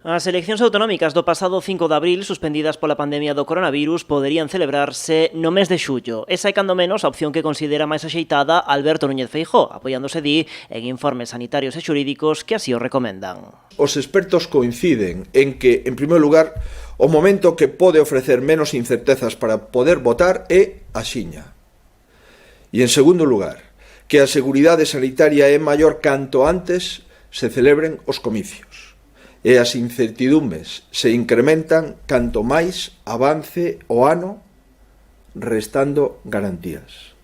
As eleccións autonómicas do pasado 5 de abril, suspendidas pola pandemia do coronavirus, poderían celebrarse no mes de xullo. Esa é cando menos a opción que considera máis axeitada Alberto Núñez Feijóo, apoiándose en informes sanitarios e xurídicos que así o recomendan. Os expertos coinciden en que, en primeiro lugar, o momento que pode ofrecer menos incertezas para poder votar é a xiña. E, en segundo lugar, que a seguridade sanitaria é maior canto antes se celebren os comicios. E as incertidumbres se incrementan canto máis avance o ano restando garantías.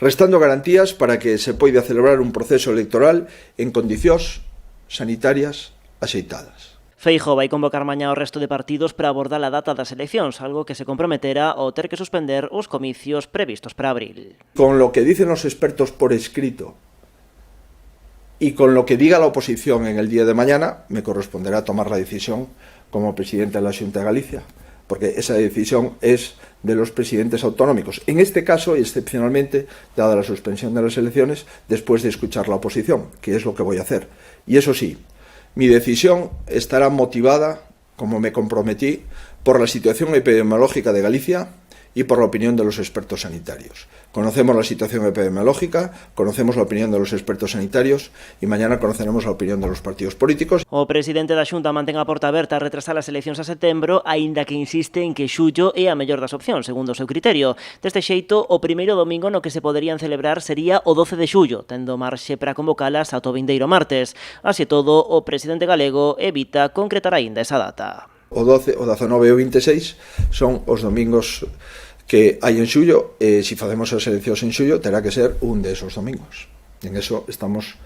Restando garantías para que se poida celebrar un proceso electoral en condicións sanitarias axeitadas. Feijóo vai convocar mañá o resto de partidos para abordar a data das eleccións, algo que se comprometera ao ter que suspender os comicios previstos para abril. Con lo que dicen os expertos por escrito y con lo que diga la oposición en el día de mañana, me corresponderá tomar la decisión como presidente de la Xunta de Galicia, porque esa decisión es de los presidentes autonómicos. En este caso, y excepcionalmente, dada la suspensión de las elecciones, después de escuchar la oposición, que es lo que voy a hacer. Y eso sí, mi decisión estará motivada, como me comprometí, por la situación epidemiológica de Galicia y por la opinión de los expertos sanitarios. Conocemos la situación epidemiológica, conocemos la opinión de los expertos sanitarios y mañana conoceremos la opinión de los partidos políticos. O presidente da Xunta mantén a porta aberta a retrasar as eleccións a setembro, aínda que insiste en que xullo é a mellor das opcións, segundo o seu criterio. Deste xeito, o primeiro domingo no que se poderían celebrar sería o 12 de xullo, tendo marxe para convocalas ata o vindeiro martes. Así todo, o presidente galego evita concretar aínda esa data. O 12, o 19 e o 26 son os domingos que hai en xullo, e se facemos as eleccións en xullo terá que ser un desos domingos. En eso estamos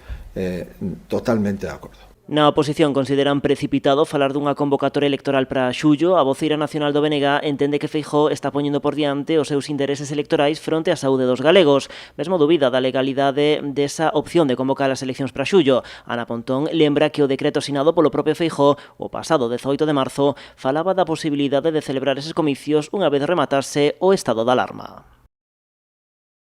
totalmente de acordo. Na oposición consideran precipitado falar dunha convocatoria electoral para xullo. A voceira nacional do BNG entende que Feijóo está poñendo por diante os seus intereses electorais fronte á saúde dos galegos. Mesmo dubida da legalidade desa opción de convocar as eleccións para xullo. Ana Pontón lembra que o decreto asinado polo propio Feijóo o pasado 18 de marzo falaba da posibilidade de celebrar eses comicios unha vez rematase o estado de alarma.